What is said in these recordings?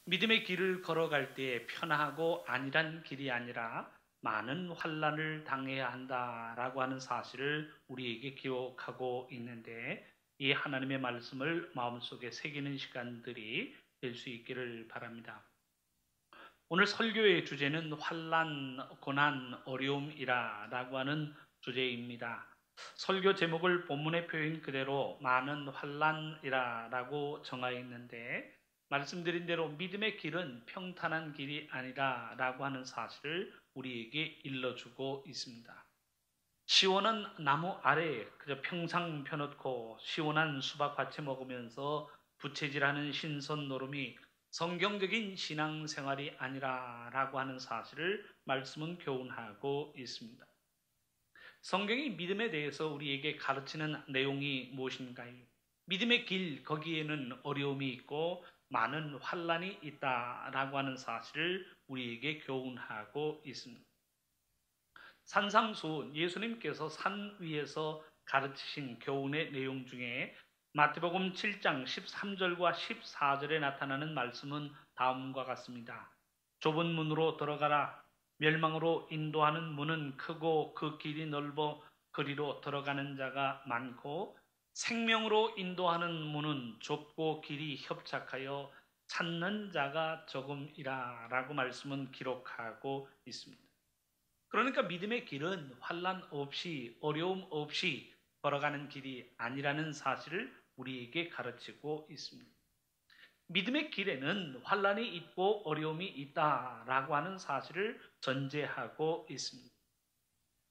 믿음의 길을 걸어갈 때 편하고 안일한 길이 아니라 많은 환난을 당해야 한다라고 하는 사실을 우리에게 기억하고 있는데, 이 하나님의 말씀을 마음속에 새기는 시간들이 될 수 있기를 바랍니다. 오늘 설교의 주제는 환난, 고난, 어려움이라고 하는 주제입니다. 설교 제목을 본문의 표현 그대로 많은 환난이라고 정하여 있는데, 말씀드린 대로 믿음의 길은 평탄한 길이 아니라라고 하는 사실을 우리에게 일러주고 있습니다. 시원한 나무 아래에 그저 평상 펴놓고 시원한 수박밭에 먹으면서 부채질하는 신선 노름이 성경적인 신앙생활이 아니라라고 하는 사실을 말씀은 교훈하고 있습니다. 성경이 믿음에 대해서 우리에게 가르치는 내용이 무엇인가요? 믿음의 길, 거기에는 어려움이 있고 많은 환난이 있다라고 하는 사실을 우리에게 교훈하고 있습니다. 산상수, 예수님께서 산 위에서 가르치신 교훈의 내용 중에 마태복음 7장 13절과 14절에 나타나는 말씀은 다음과 같습니다. 좁은 문으로 들어가라. 멸망으로 인도하는 문은 크고 그 길이 넓어 그리로 들어가는 자가 많고, 생명으로 인도하는 문은 좁고 길이 협착하여 찾는 자가 조금이라 라고 말씀은 기록하고 있습니다. 그러니까 믿음의 길은 환난 없이 어려움 없이 걸어가는 길이 아니라는 사실을 우리에게 가르치고 있습니다. 믿음의 길에는 환난이 있고 어려움이 있다라고 하는 사실을 전제하고 있습니다.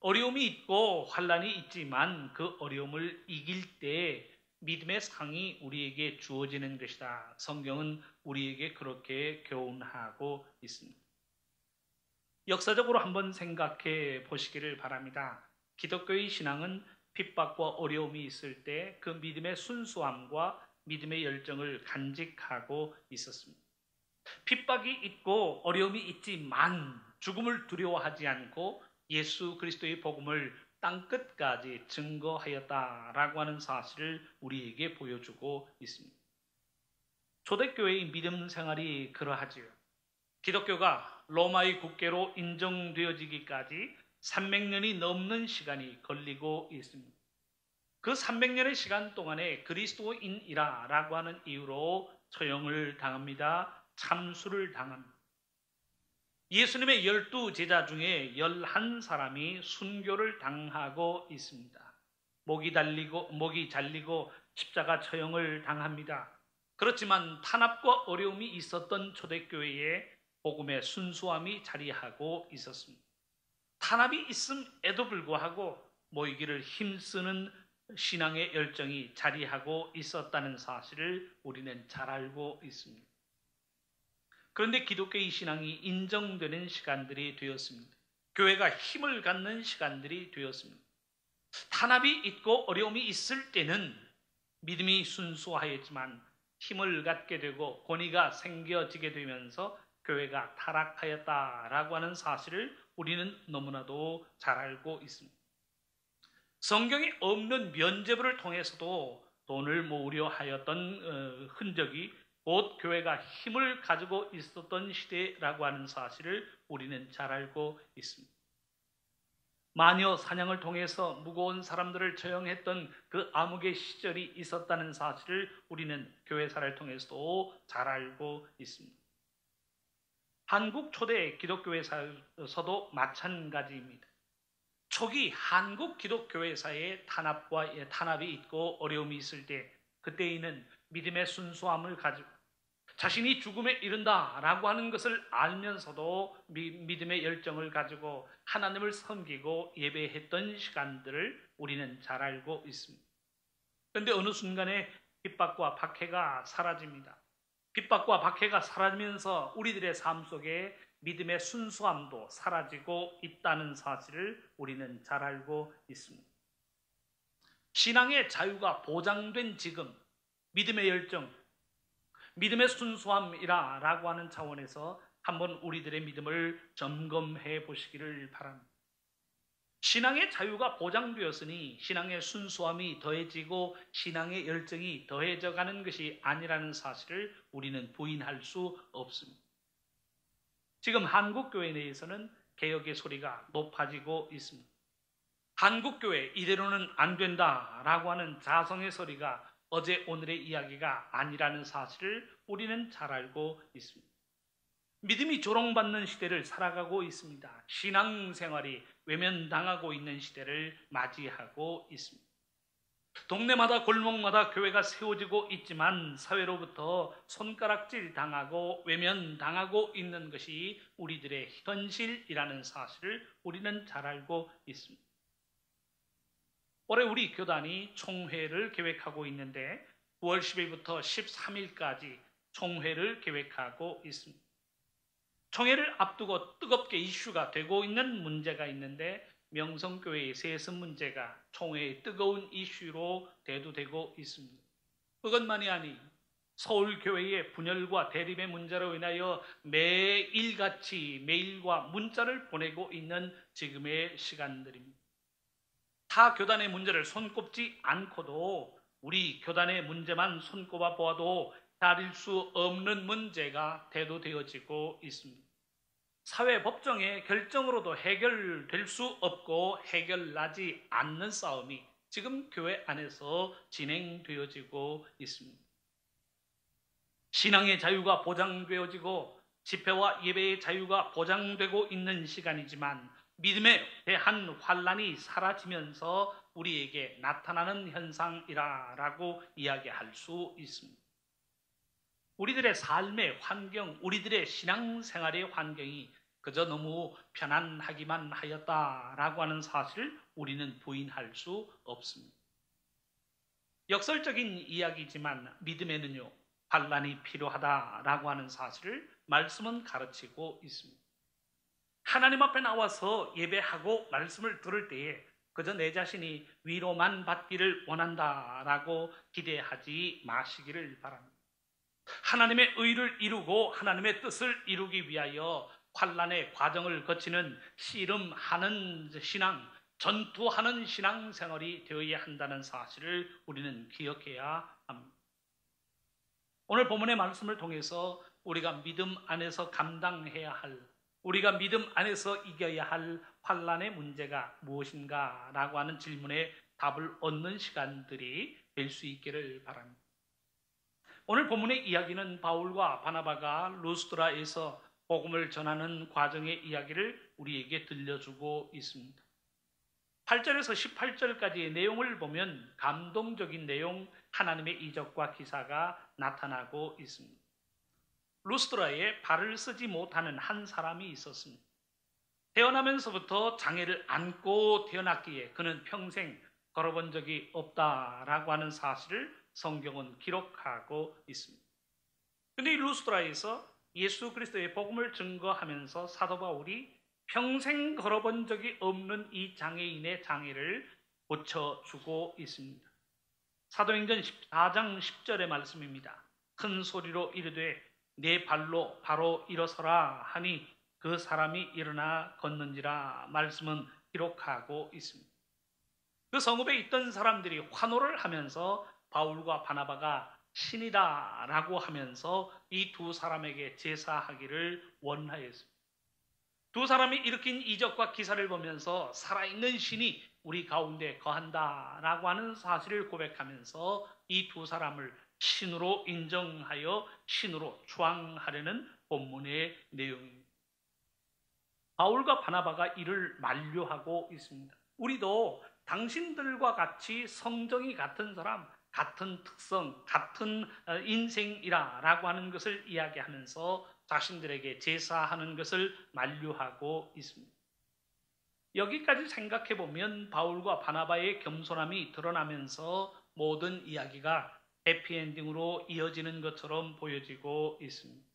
어려움이 있고 환난이 있지만 그 어려움을 이길 때 믿음의 상이 우리에게 주어지는 것이다. 성경은 우리에게 그렇게 교훈하고 있습니다. 역사적으로 한번 생각해 보시기를 바랍니다. 기독교의 신앙은 핍박과 어려움이 있을 때 그 믿음의 순수함과 믿음의 열정을 간직하고 있었습니다. 핍박이 있고 어려움이 있지만 죽음을 두려워하지 않고 예수 그리스도의 복음을 땅끝까지 증거하였다라고 하는 사실을 우리에게 보여주고 있습니다. 초대교회의 믿음 생활이 그러하지요. 기독교가 로마의 국계로 인정되어지기까지 300년이 넘는 시간이 걸리고 있습니다. 그 300년의 시간 동안에 그리스도인이라고 하는 이유로 처형을 당합니다. 참수를 당합니다. 예수님의 12제자 중에 11사람이 순교를 당하고 있습니다. 목이 잘리고 십자가 처형을 당합니다. 그렇지만 탄압과 어려움이 있었던 초대교회에 복음의 순수함이 자리하고 있었습니다. 탄압이 있음에도 불구하고 모이기를 힘쓰는 신앙의 열정이 자리하고 있었다는 사실을 우리는 잘 알고 있습니다. 그런데 기독교의 신앙이 인정되는 시간들이 되었습니다. 교회가 힘을 갖는 시간들이 되었습니다. 탄압이 있고 어려움이 있을 때는 믿음이 순수하였지만 힘을 갖게 되고 권위가 생겨지게 되면서 교회가 타락하였다라고 하는 사실을 우리는 너무나도 잘 알고 있습니다. 성경에 없는 면죄부를 통해서도 돈을 모으려 하였던 흔적이 곧 교회가 힘을 가지고 있었던 시대라고 하는 사실을 우리는 잘 알고 있습니다. 마녀 사냥을 통해서 무거운 사람들을 처형했던 그 암흑의 시절이 있었다는 사실을 우리는 교회사를 통해서도 잘 알고 있습니다. 한국 초대 기독교회사에서도 마찬가지입니다. 초기 한국 기독교회사에 탄압이 있고 어려움이 있을 때, 그때에는 믿음의 순수함을 가지고 자신이 죽음에 이른다라고 하는 것을 알면서도 믿음의 열정을 가지고 하나님을 섬기고 예배했던 시간들을 우리는 잘 알고 있습니다. 그런데 어느 순간에 핍박과 박해가 사라집니다. 핍박과 박해가 사라지면서 우리들의 삶 속에 믿음의 순수함도 사라지고 있다는 사실을 우리는 잘 알고 있습니다. 신앙의 자유가 보장된 지금 믿음의 열정, 믿음의 순수함이라고 하는 차원에서 한번 우리들의 믿음을 점검해 보시기를 바랍니다. 신앙의 자유가 보장되었으니 신앙의 순수함이 더해지고 신앙의 열정이 더해져 가는 것이 아니라는 사실을 우리는 부인할 수 없습니다. 지금 한국교회 내에서는 개혁의 소리가 높아지고 있습니다. 한국교회 이대로는 안 된다라고 하는 자성의 소리가 어제 오늘의 이야기가 아니라는 사실을 우리는 잘 알고 있습니다. 믿음이 조롱받는 시대를 살아가고 있습니다. 신앙생활이 외면당하고 있는 시대를 맞이하고 있습니다. 동네마다 골목마다 교회가 세워지고 있지만 사회로부터 손가락질 당하고 외면당하고 있는 것이 우리들의 현실이라는 사실을 우리는 잘 알고 있습니다. 올해 우리 교단이 총회를 계획하고 있는데 9월 10일부터 13일까지 총회를 계획하고 있습니다. 총회를 앞두고 뜨겁게 이슈가 되고 있는 문제가 있는데 명성교회의 세습 문제가 총회의 뜨거운 이슈로 대두되고 있습니다. 그것만이 아니 서울교회의 분열과 대립의 문제로 인하여 매일같이 메일과 문자를 보내고 있는 지금의 시간들입니다. 타 교단의 문제를 손꼽지 않고도 우리 교단의 문제만 손꼽아 보아도 다릴 수 없는 문제가 대두되어지고 있습니다. 사회 법정의 결정으로도 해결될 수 없고 해결나지 않는 싸움이 지금 교회 안에서 진행되어지고 있습니다. 신앙의 자유가 보장되어지고 집회와 예배의 자유가 보장되고 있는 시간이지만 믿음에 대한 환란이 사라지면서 우리에게 나타나는 현상이라고 이야기할 수 있습니다. 우리들의 삶의 환경, 우리들의 신앙생활의 환경이 그저 너무 편안하기만 하였다라고 하는 사실을 우리는 부인할 수 없습니다. 역설적인 이야기지만 믿음에는요, 환란이 필요하다라고 하는 사실을 말씀은 가르치고 있습니다. 하나님 앞에 나와서 예배하고 말씀을 들을 때에 그저 내 자신이 위로만 받기를 원한다라고 기대하지 마시기를 바랍니다. 하나님의 의를 이루고 하나님의 뜻을 이루기 위하여 환란의 과정을 거치는 씨름하는 신앙, 전투하는 신앙생활이 되어야 한다는 사실을 우리는 기억해야 합니다. 오늘 본문의 말씀을 통해서 우리가 믿음 안에서 감당해야 할, 우리가 믿음 안에서 이겨야 할 환란의 문제가 무엇인가 라고 하는 질문에 답을 얻는 시간들이 될 수 있기를 바랍니다. 오늘 본문의 이야기는 바울과 바나바가 루스드라에서 복음을 전하는 과정의 이야기를 우리에게 들려주고 있습니다. 8절에서 18절까지의 내용을 보면 감동적인 내용, 하나님의 이적과 기사가 나타나고 있습니다. 루스드라에 발을 쓰지 못하는 한 사람이 있었습니다. 태어나면서부터 장애를 안고 태어났기에 그는 평생 걸어본 적이 없다라고 하는 사실을 성경은 기록하고 있습니다. 그런데 이 루스드라에서 예수 그리스도의 복음을 증거하면서 사도 바울이 평생 걸어본 적이 없는 이 장애인의 장애를 고쳐주고 있습니다. 사도행전 14장 10절의 말씀입니다. 큰 소리로 이르되 내 발로 바로 일어서라 하니 그 사람이 일어나 걷는지라 말씀은 기록하고 있습니다. 그 성읍에 있던 사람들이 환호를 하면서 바울과 바나바가 신이다 라고 하면서 이 두 사람에게 제사하기를 원하였습니다. 두 사람이 일으킨 이적과 기사를 보면서 살아있는 신이 우리 가운데 거한다 라고 하는 사실을 고백하면서 이 두 사람을 신으로 인정하여 신으로 추앙하려는 본문의 내용입니다. 바울과 바나바가 이를 만류하고 있습니다. 우리도 당신들과 같이 성정이 같은 사람, 같은 특성, 같은 인생이라고 하는 것을 이야기하면서 자신들에게 제사하는 것을 만류하고 있습니다. 여기까지 생각해 보면 바울과 바나바의 겸손함이 드러나면서 모든 이야기가 해피엔딩으로 이어지는 것처럼 보여지고 있습니다.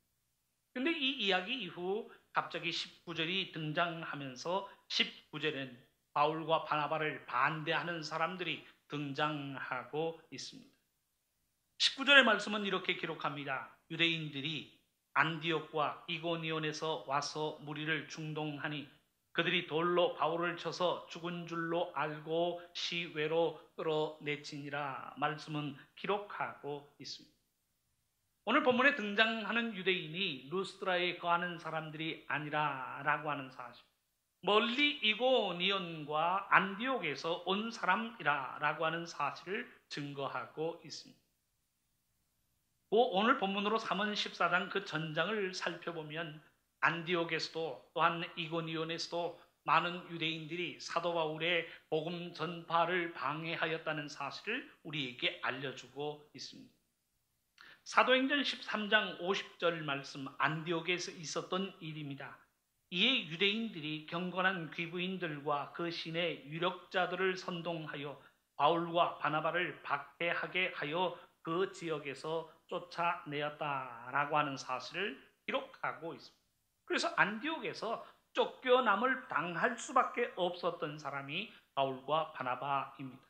그런데 이 이야기 이후 갑자기 19절이 등장하면서 19절엔 바울과 바나바를 반대하는 사람들이 등장하고 있습니다. 19절의 말씀은 이렇게 기록합니다. 유대인들이 안디옥과 이고니온에서 와서 무리를 충동하니 그들이 돌로 바울을 쳐서 죽은 줄로 알고 시외로 끌어내치니라 말씀은 기록하고 있습니다. 오늘 본문에 등장하는 유대인이 루스드라에 거하는 사람들이 아니라라고 하는 사실, 멀리 이고니온과 안디옥에서 온 사람이라라고 하는 사실을 증거하고 있습니다. 오늘 본문으로 삼은 14장 그 전장을 살펴보면 안디옥에서도 또한 이고니온에서도 많은 유대인들이 사도 바울의 복음 전파를 방해하였다는 사실을 우리에게 알려주고 있습니다. 사도행전 13장 50절 말씀, 안디옥에서 있었던 일입니다. 이에 유대인들이 경건한 귀부인들과 그 신의 유력자들을 선동하여 바울과 바나바를 박해하게 하여 그 지역에서 쫓아내었다라고 하는 사실을 기록하고 있습니다. 그래서 안디옥에서 쫓겨남을 당할 수밖에 없었던 사람이 바울과 바나바입니다.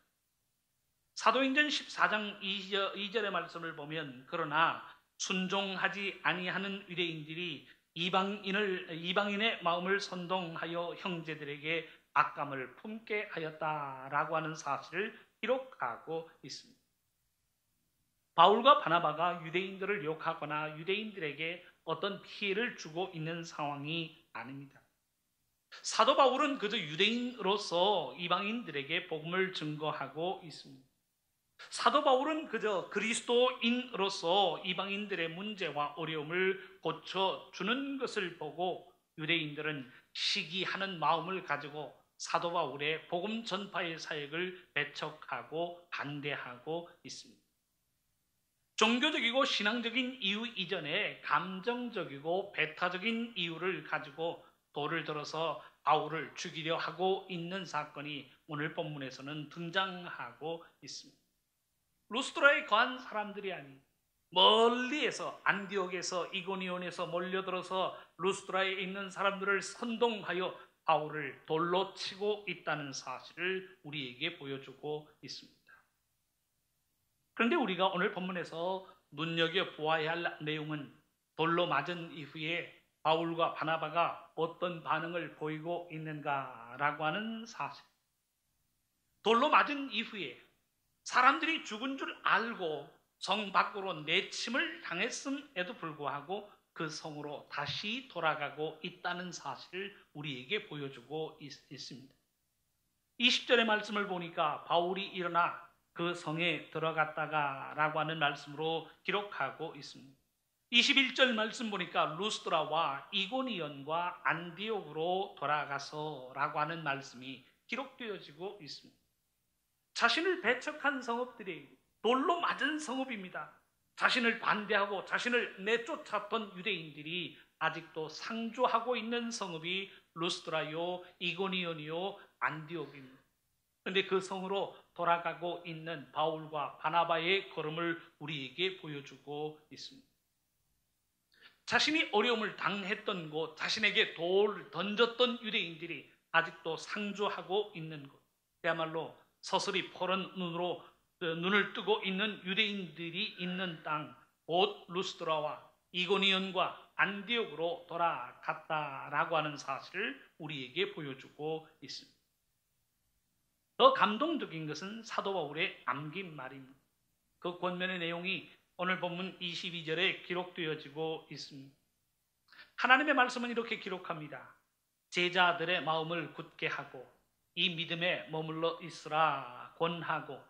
사도행전 14장 2절의 말씀을 보면 그러나 순종하지 아니하는 유대인들이 이방인의 마음을 선동하여 형제들에게 악감을 품게 하였다라고 하는 사실을 기록하고 있습니다. 바울과 바나바가 유대인들을 욕하거나 유대인들에게 어떤 피해를 주고 있는 상황이 아닙니다. 사도 바울은 그저 유대인으로서 이방인들에게 복음을 증거하고 있습니다. 사도 바울은 그저 그리스도인으로서 이방인들의 문제와 어려움을 고쳐주는 것을 보고 유대인들은 시기하는 마음을 가지고 사도 바울의 복음 전파의 사역을 배척하고 반대하고 있습니다. 종교적이고 신앙적인 이유 이전에 감정적이고 배타적인 이유를 가지고 돌을 들어서 바울을 죽이려 하고 있는 사건이 오늘 본문에서는 등장하고 있습니다. 루스드라에 거한 사람들이 아닌 멀리에서 안디옥에서 이고니온에서 몰려들어서 루스드라에 있는 사람들을 선동하여 바울을 돌로 치고 있다는 사실을 우리에게 보여주고 있습니다. 그런데 우리가 오늘 본문에서 눈여겨보아야 할 내용은 돌로 맞은 이후에 바울과 바나바가 어떤 반응을 보이고 있는가라고 하는 사실. 돌로 맞은 이후에 사람들이 죽은 줄 알고 성 밖으로 내침을 당했음에도 불구하고 그 성으로 다시 돌아가고 있다는 사실을 우리에게 보여주고 있습니다. 20절의 말씀을 보니까 바울이 일어나 그 성에 들어갔다가 라고 하는 말씀으로 기록하고 있습니다. 21절 말씀 보니까 루스드라와 이고니온과 안디옥으로 돌아가서 라고 하는 말씀이 기록되어지고 있습니다. 자신을 배척한 성읍들이 돌로 맞은 성읍입니다. 자신을 반대하고 자신을 내쫓았던 유대인들이 아직도 상주하고 있는 성읍이 루스드라요, 이고니온이요, 안디옥입니다. 그런데 그 성으로 돌아가고 있는 바울과 바나바의 걸음을 우리에게 보여주고 있습니다. 자신이 어려움을 당했던 곳, 자신에게 돌을 던졌던 유대인들이 아직도 상주하고 있는 곳, 그야말로 서슬이 푸른 눈을 뜨고 있는 유대인들이 있는 땅, 곧 루스드라와 이고니온과 안디옥으로 돌아갔다라고 하는 사실을 우리에게 보여주고 있습니다. 더 감동적인 것은 사도 바울의 남긴 말입니다. 그 권면의 내용이 오늘 본문 22절에 기록되어지고 있습니다. 하나님의 말씀은 이렇게 기록합니다. 제자들의 마음을 굳게 하고 이 믿음에 머물러 있으라 권하고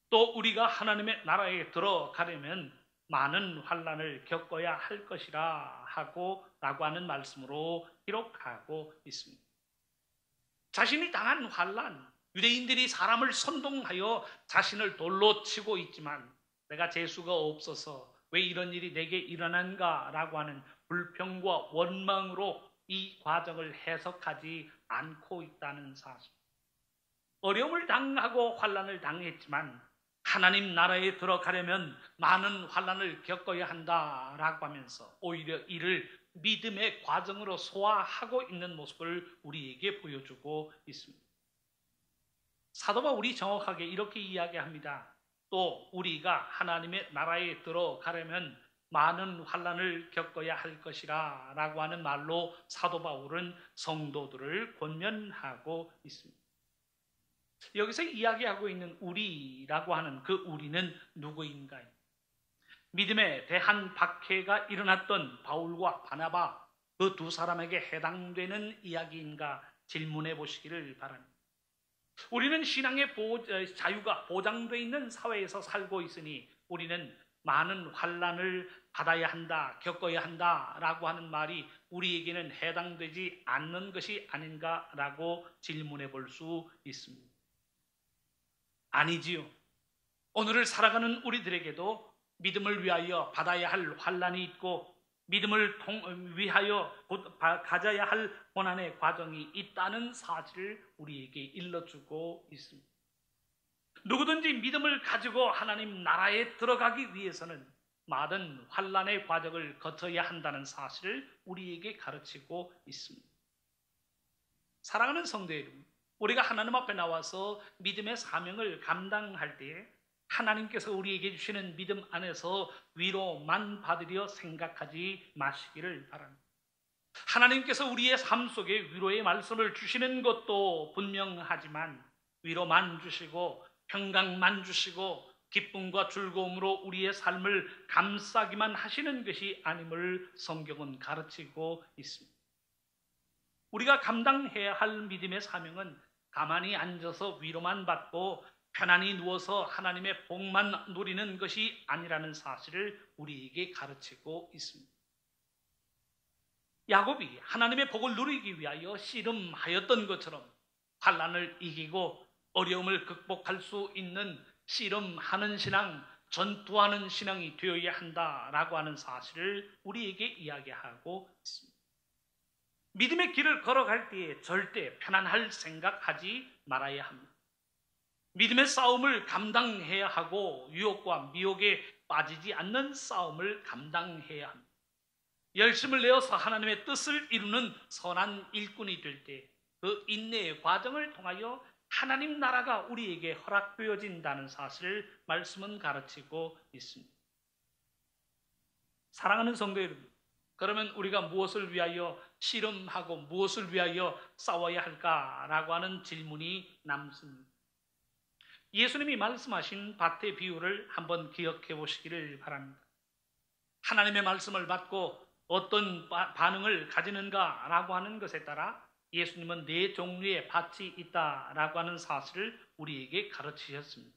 또 우리가 하나님의 나라에 들어가려면 많은 환난을 겪어야 할 것이라 하고 라고 하는 말씀으로 기록하고 있습니다. 자신이 당한 환난, 유대인들이 사람을 선동하여 자신을 돌로 치고 있지만 내가 재수가 없어서 왜 이런 일이 내게 일어난가 라고 하는 불평과 원망으로 이 과정을 해석하지 않고 있다는 사실. 어려움을 당하고 환난을 당했지만 하나님 나라에 들어가려면 많은 환난을 겪어야 한다라고 하면서 오히려 이를 믿음의 과정으로 소화하고 있는 모습을 우리에게 보여주고 있습니다. 사도 바울이 정확하게 이렇게 이야기합니다. 또 우리가 하나님의 나라에 들어가려면 많은 환난을 겪어야 할 것이라 라고 하는 말로 사도 바울은 성도들을 권면하고 있습니다. 여기서 이야기하고 있는 우리라고 하는 그 우리는 누구인가요? 믿음에 대한 박해가 일어났던 바울과 바나바 그 두 사람에게 해당되는 이야기인가 질문해 보시기를 바랍니다. 우리는 신앙의 자유가 보장되어 있는 사회에서 살고 있으니 우리는 많은 환난을 받아야 한다, 겪어야 한다라고 하는 말이 우리에게는 해당되지 않는 것이 아닌가라고 질문해 볼 수 있습니다. 아니지요. 오늘을 살아가는 우리들에게도 믿음을 위하여 받아야 할 환난이 있고 믿음을 위하여 가져야 할 고난의 과정이 있다는 사실을 우리에게 일러주고 있습니다. 누구든지 믿음을 가지고 하나님 나라에 들어가기 위해서는 많은 환난의 과정을 거쳐야 한다는 사실을 우리에게 가르치고 있습니다. 사랑하는 성도 여러분, 우리가 하나님 앞에 나와서 믿음의 사명을 감당할 때에 하나님께서 우리에게 주시는 믿음 안에서 위로만 받으려 생각하지 마시기를 바랍니다. 하나님께서 우리의 삶 속에 위로의 말씀을 주시는 것도 분명하지만 위로만 주시고 평강만 주시고 기쁨과 즐거움으로 우리의 삶을 감싸기만 하시는 것이 아님을 성경은 가르치고 있습니다. 우리가 감당해야 할 믿음의 사명은 가만히 앉아서 위로만 받고 편안히 누워서 하나님의 복만 누리는 것이 아니라는 사실을 우리에게 가르치고 있습니다. 야곱이 하나님의 복을 누리기 위하여 씨름하였던 것처럼 환난을 이기고 어려움을 극복할 수 있는 씨름하는 신앙, 전투하는 신앙이 되어야 한다라고 하는 사실을 우리에게 이야기하고 있습니다. 믿음의 길을 걸어갈 때에 절대 편안할 생각하지 말아야 합니다. 믿음의 싸움을 감당해야 하고 유혹과 미혹에 빠지지 않는 싸움을 감당해야 합니다. 열심을 내어서 하나님의 뜻을 이루는 선한 일꾼이 될 때 그 인내의 과정을 통하여 하나님 나라가 우리에게 허락되어진다는 사실을 말씀은 가르치고 있습니다. 사랑하는 성도 여러분, 그러면 우리가 무엇을 위하여 씨름하고 무엇을 위하여 싸워야 할까라고 하는 질문이 남습니다. 예수님이 말씀하신 밭의 비유를 한번 기억해 보시기를 바랍니다. 하나님의 말씀을 받고 어떤 반응을 가지는가라고 하는 것에 따라 예수님은 네 종류의 밭이 있다라고 하는 사실을 우리에게 가르치셨습니다.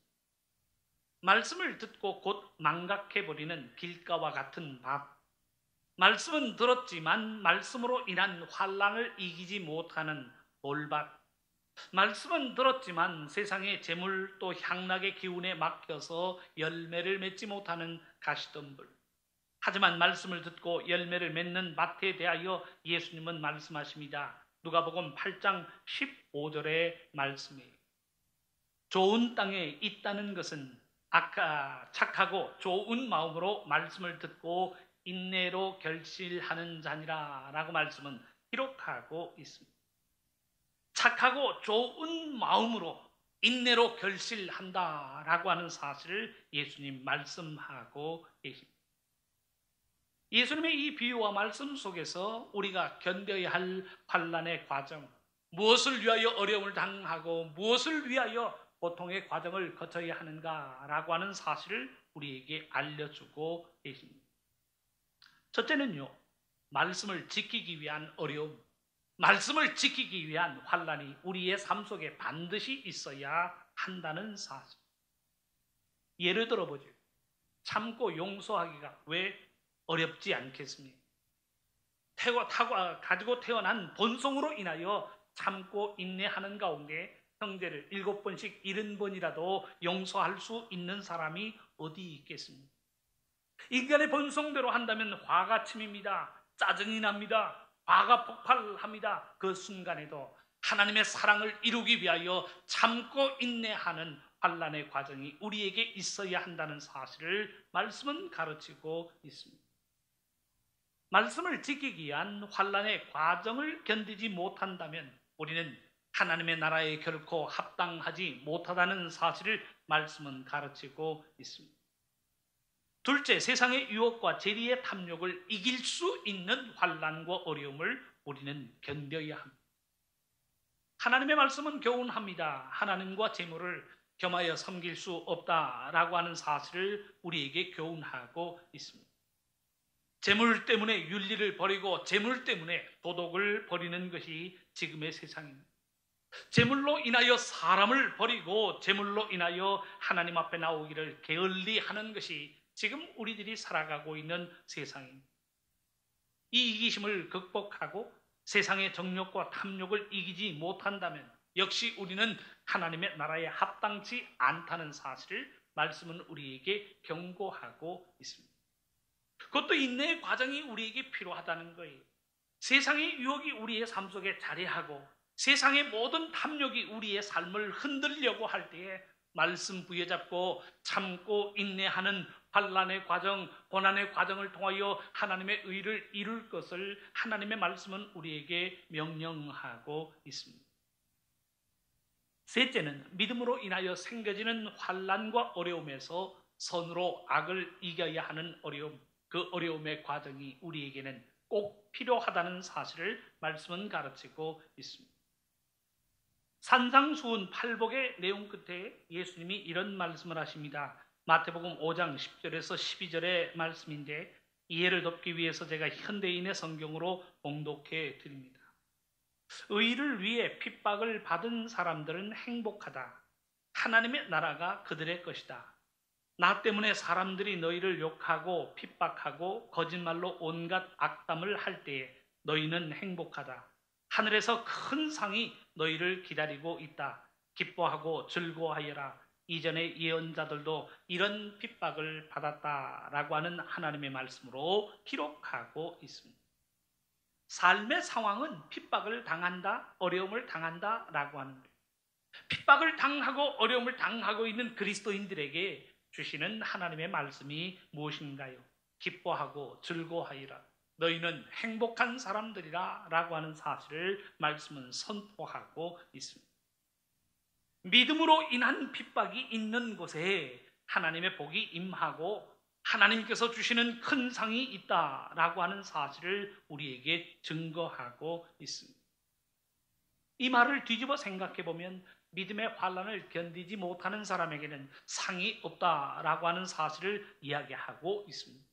말씀을 듣고 곧 망각해버리는 길가와 같은 밭, 말씀은 들었지만 말씀으로 인한 환난을 이기지 못하는 돌밭, 말씀은 들었지만 세상의 재물 또 향락의 기운에 막혀서 열매를 맺지 못하는 가시덤불. 하지만 말씀을 듣고 열매를 맺는 밭에 대하여 예수님은 말씀하십니다. 누가복음 8장 15절의 말씀이에요. 좋은 땅에 있다는 것은 착하고 좋은 마음으로 말씀을 듣고 인내로 결실하는 자니라 라고 말씀은 기록하고 있습니다. 착하고 좋은 마음으로 인내로 결실한다라고 하는 사실을 예수님 말씀하고 계십니다. 예수님의 이 비유와 말씀 속에서 우리가 견뎌야 할 환난의 과정, 무엇을 위하여 어려움을 당하고 무엇을 위하여 고통의 과정을 거쳐야 하는가라고 하는 사실을 우리에게 알려주고 계십니다. 첫째는요, 말씀을 지키기 위한 어려움, 말씀을 지키기 위한 환난이 우리의 삶 속에 반드시 있어야 한다는 사실. 예를 들어보죠. 참고 용서하기가 왜 어렵지 않겠습니까? 가지고 태어난 본성으로 인하여 참고 인내하는 가운데 형제를 7번씩 70번이라도 용서할 수 있는 사람이 어디 있겠습니까? 인간의 본성대로 한다면 화가 침입니다. 짜증이 납니다. 화가 폭발합니다. 그 순간에도 하나님의 사랑을 이루기 위하여 참고 인내하는 환난의 과정이 우리에게 있어야 한다는 사실을 말씀은 가르치고 있습니다. 말씀을 지키기 위한 환난의 과정을 견디지 못한다면 우리는 하나님의 나라에 결코 합당하지 못하다는 사실을 말씀은 가르치고 있습니다. 둘째, 세상의 유혹과 재리의 탐욕을 이길 수 있는 환난과 어려움을 우리는 견뎌야 합니다. 하나님의 말씀은 교훈합니다. 하나님과 재물을 겸하여 섬길 수 없다라고 하는 사실을 우리에게 교훈하고 있습니다. 재물 때문에 윤리를 버리고 재물 때문에 도덕을 버리는 것이 지금의 세상입니다. 재물로 인하여 사람을 버리고 재물로 인하여 하나님 앞에 나오기를 게을리하는 것이 지금 우리들이 살아가고 있는 세상입니다. 이 이기심을 극복하고 세상의 정욕과 탐욕을 이기지 못한다면 역시 우리는 하나님의 나라에 합당치 않다는 사실을 말씀은 우리에게 경고하고 있습니다. 그것도 인내의 과정이 우리에게 필요하다는 거예요. 세상의 유혹이 우리의 삶 속에 자리하고 세상의 모든 탐욕이 우리의 삶을 흔들려고 할 때에 말씀 부여잡고 참고 인내하는 환난의 과정, 고난의 과정을 통하여 하나님의 의를 이룰 것을 하나님의 말씀은 우리에게 명령하고 있습니다. 셋째는 믿음으로 인하여 생겨지는 환난과 어려움에서 선으로 악을 이겨야 하는 어려움, 그 어려움의 과정이 우리에게는 꼭 필요하다는 사실을 말씀은 가르치고 있습니다. 산상수훈 팔복의 내용 끝에 예수님이 이런 말씀을 하십니다. 마태복음 5장 10절에서 12절의 말씀인데 이해를 돕기 위해서 제가 현대인의 성경으로 봉독해 드립니다. 의를 위해 핍박을 받은 사람들은 행복하다. 하나님의 나라가 그들의 것이다. 나 때문에 사람들이 너희를 욕하고 핍박하고 거짓말로 온갖 악담을 할 때에 너희는 행복하다. 하늘에서 큰 상이 너희를 기다리고 있다. 기뻐하고 즐거워하여라. 이전의 예언자들도 이런 핍박을 받았다라고 하는 하나님의 말씀으로 기록하고 있습니다. 삶의 상황은 핍박을 당한다, 어려움을 당한다라고 하는 거예요. 핍박을 당하고 어려움을 당하고 있는 그리스도인들에게 주시는 하나님의 말씀이 무엇인가요? 기뻐하고 즐거워하리라. 너희는 행복한 사람들이라 라고 하는 사실을 말씀은 선포하고 있습니다. 믿음으로 인한 핍박이 있는 곳에 하나님의 복이 임하고 하나님께서 주시는 큰 상이 있다라고 하는 사실을 우리에게 증거하고 있습니다. 이 말을 뒤집어 생각해 보면 믿음의 환난을 견디지 못하는 사람에게는 상이 없다라고 하는 사실을 이야기하고 있습니다.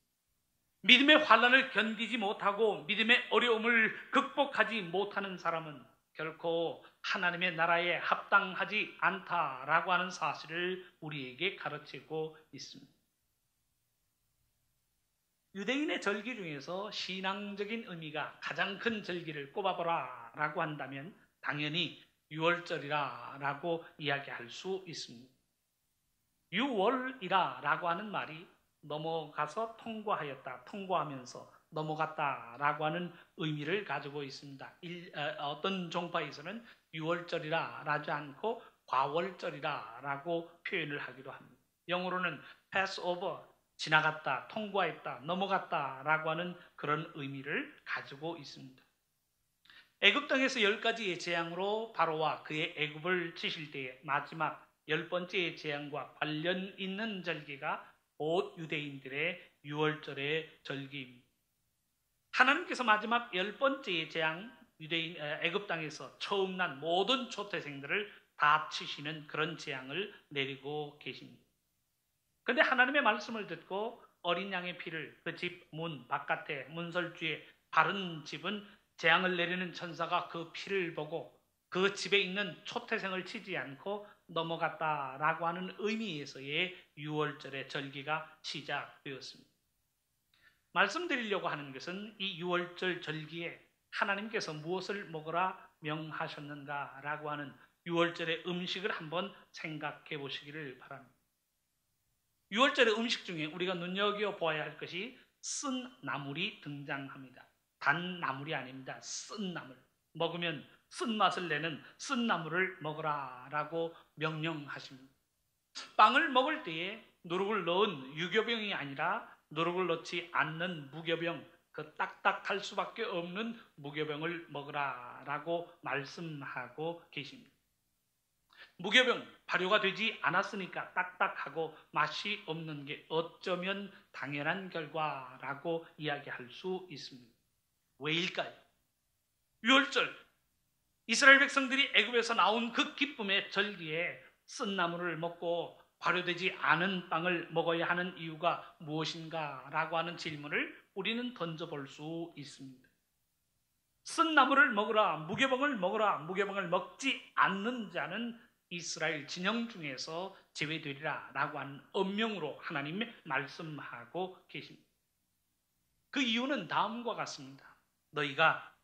믿음의 환난을 견디지 못하고 믿음의 어려움을 극복하지 못하는 사람은 결코 하나님의 나라에 합당하지 않다라고 하는 사실을 우리에게 가르치고 있습니다. 유대인의 절기 중에서 신앙적인 의미가 가장 큰 절기를 꼽아보라 라고 한다면 당연히 6월절이라 라고 이야기할 수 있습니다. 6월이라 라고 하는 말이 넘어가서 통과하였다, 통과하면서 넘어갔다 라고 하는 의미를 가지고 있습니다. 어떤 종파에서는 6월절이라 하지 않고 과월절이라 라고 표현을 하기도 합니다. 영어로는 pass over, 지나갔다, 통과했다, 넘어갔다 라고 하는 그런 의미를 가지고 있습니다. 애굽 땅에서 10가지의 재앙으로 바로와 그의 애굽을 치실 때에 마지막 10번째의 재앙과 관련 있는 절기가 곧 유대인들의 6월절의 절기입니다. 하나님께서 마지막 10번째의 재앙, 애굽 땅에서 처음 난 모든 초태생들을 다 치시는 그런 재앙을 내리고 계십니다. 그런데 하나님의 말씀을 듣고 어린 양의 피를 그 집 문 바깥에 문설주에 바른 집은 재앙을 내리는 천사가 그 피를 보고 그 집에 있는 초태생을 치지 않고 넘어갔다라고 하는 의미에서의 6월절의 절기가 시작되었습니다. 말씀드리려고 하는 것은 이 6월절 절기에 하나님께서 무엇을 먹으라 명하셨는가라고 하는 6월절의 음식을 한번 생각해 보시기를 바랍니다. 6월절의 음식 중에 우리가 눈여겨보아야 할 것이 쓴 나물이 등장합니다. 단 나물이 아닙니다. 쓴 나물. 먹으면 쓴맛을 내는 쓴 나물을 먹으라 라고 명령하십니다. 빵을 먹을 때에 누룩을 넣은 유교병이 아니라 누룩을 넣지 않는 무교병, 그 딱딱할 수밖에 없는 무교병을 먹으라 라고 말씀하고 계십니다. 무교병 발효가 되지 않았으니까 딱딱하고 맛이 없는 게 어쩌면 당연한 결과라고 이야기할 수 있습니다. 왜일까요? 유월절, 이스라엘 백성들이 애굽에서 나온 그 기쁨의 절기에 쓴 나물을 먹고 발효되지 않은 빵을 먹어야 하는 이유가 무엇인가 라고 하는 질문을 우리는 던져볼 수 있습니다. 쓴 나물을 먹으라, 무교병을 먹으라, 무교병을 먹지 않는 자는 이스라엘 진영 중에서 제외되리라 라고 하는 엄명으로 하나님 말씀하고 계십니다. 그 이유는 다음과 같습니다. 너희가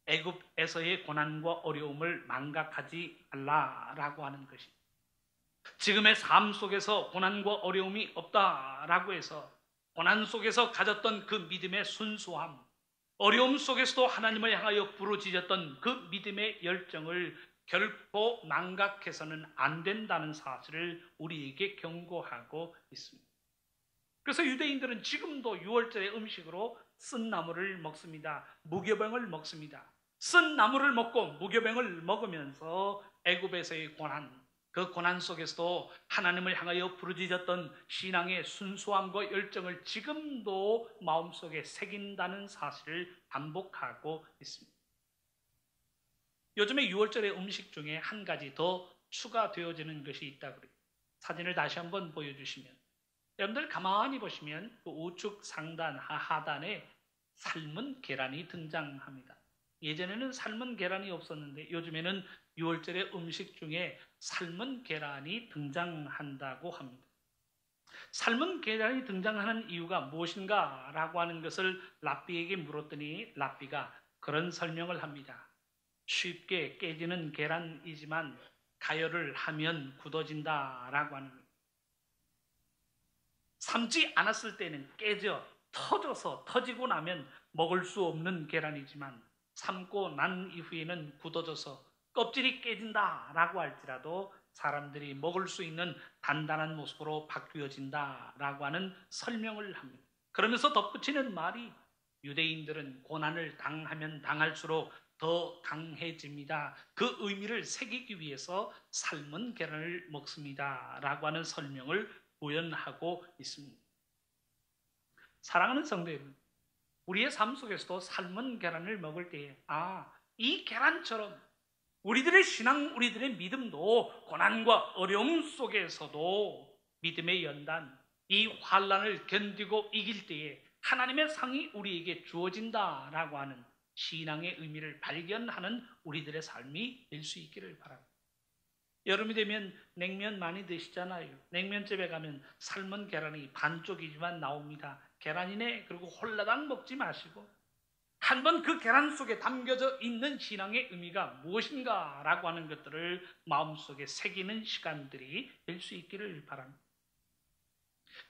애굽에서의 고난과 어려움을 망각하지 말라라고 하는 것입니다. 지금의 삶 속에서 고난과 어려움이 없다라고 해서 고난 속에서 가졌던 그 믿음의 순수함, 어려움 속에서도 하나님을 향하여 부르짖었던 그 믿음의 열정을 결코 망각해서는 안 된다는 사실을 우리에게 경고하고 있습니다. 그래서 유대인들은 지금도 유월절의 음식으로 쓴 나물을 먹습니다. 무교병을 먹습니다. 쓴 나물을 먹고 무교병을 먹으면서 애굽에서의 고난, 그 고난 속에서도 하나님을 향하여 부르짖었던 신앙의 순수함과 열정을 지금도 마음속에 새긴다는 사실을 반복하고 있습니다. 요즘에 6월절의 음식 중에 한 가지 더 추가되어지는 것이 있다고 그래요. 사진을 다시 한번 보여주시면 여러분들 가만히 보시면 그 우측 상단 하단에 삶은 계란이 등장합니다. 예전에는 삶은 계란이 없었는데 요즘에는 6월절의 음식 중에 삶은 계란이 등장한다고 합니다. 삶은 계란이 등장하는 이유가 무엇인가 라고 하는 것을 랍비에게 물었더니 랍비가 그런 설명을 합니다. 쉽게 깨지는 계란이지만 가열을 하면 굳어진다 라고 하는 거예요. 삶지 않았을 때는 깨져 터지고 나면 먹을 수 없는 계란이지만 삶고 난 이후에는 굳어져서 껍질이 깨진다라고 할지라도 사람들이 먹을 수 있는 단단한 모습으로 바뀌어진다라고 하는 설명을 합니다. 그러면서 덧붙이는 말이 유대인들은 고난을 당하면 당할수록 더 강해집니다. 그 의미를 새기기 위해서 삶은 계란을 먹습니다. 라고 하는 설명을 구현하고 있습니다. 사랑하는 성도 여러분, 우리의 삶 속에서도 삶은 계란을 먹을 때에 이 계란처럼 우리들의 신앙, 우리들의 믿음도 고난과 어려움 속에서도 믿음의 연단, 이 환난을 견디고 이길 때에 하나님의 상이 우리에게 주어진다라고 하는 신앙의 의미를 발견하는 우리들의 삶이 될 수 있기를 바랍니다. 여름이 되면 냉면 많이 드시잖아요. 냉면집에 가면 삶은 계란이 반쪽이지만 나옵니다. 계란이네. 그리고 홀라당 먹지 마시고 한번 그 계란 속에 담겨져 있는 신앙의 의미가 무엇인가 라고 하는 것들을 마음속에 새기는 시간들이 될 수 있기를 바랍니다.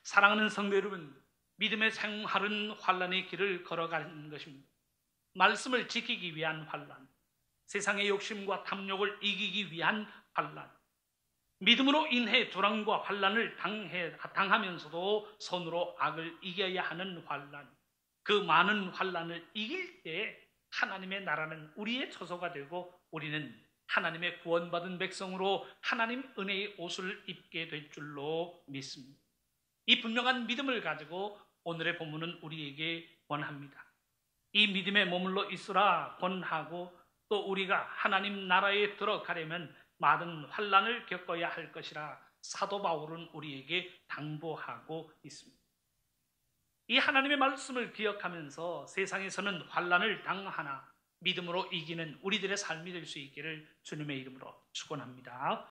사랑하는 성도 여러분, 믿음의 생활은 환난의 길을 걸어가는 것입니다. 말씀을 지키기 위한 환난, 세상의 욕심과 탐욕을 이기기 위한 환난, 믿음으로 인해 두랑과 환난을 당하면서도 손으로 악을 이겨야 하는 환난, 그 많은 환난을 이길 때 하나님의 나라는 우리의 처소가 되고 우리는 하나님의 구원받은 백성으로 하나님 은혜의 옷을 입게 될 줄로 믿습니다. 이 분명한 믿음을 가지고 오늘의 본문은 우리에게 권합니다. 이 믿음에 머물러 있으라 권하고 또 우리가 하나님 나라에 들어가려면 많은 환난을 겪어야 할 것이라 사도 바울은 우리에게 당부하고 있습니다. 이 하나님의 말씀을 기억하면서 세상에서는 환난을 당하나 믿음으로 이기는 우리들의 삶이 될 수 있기를 주님의 이름으로 축원합니다.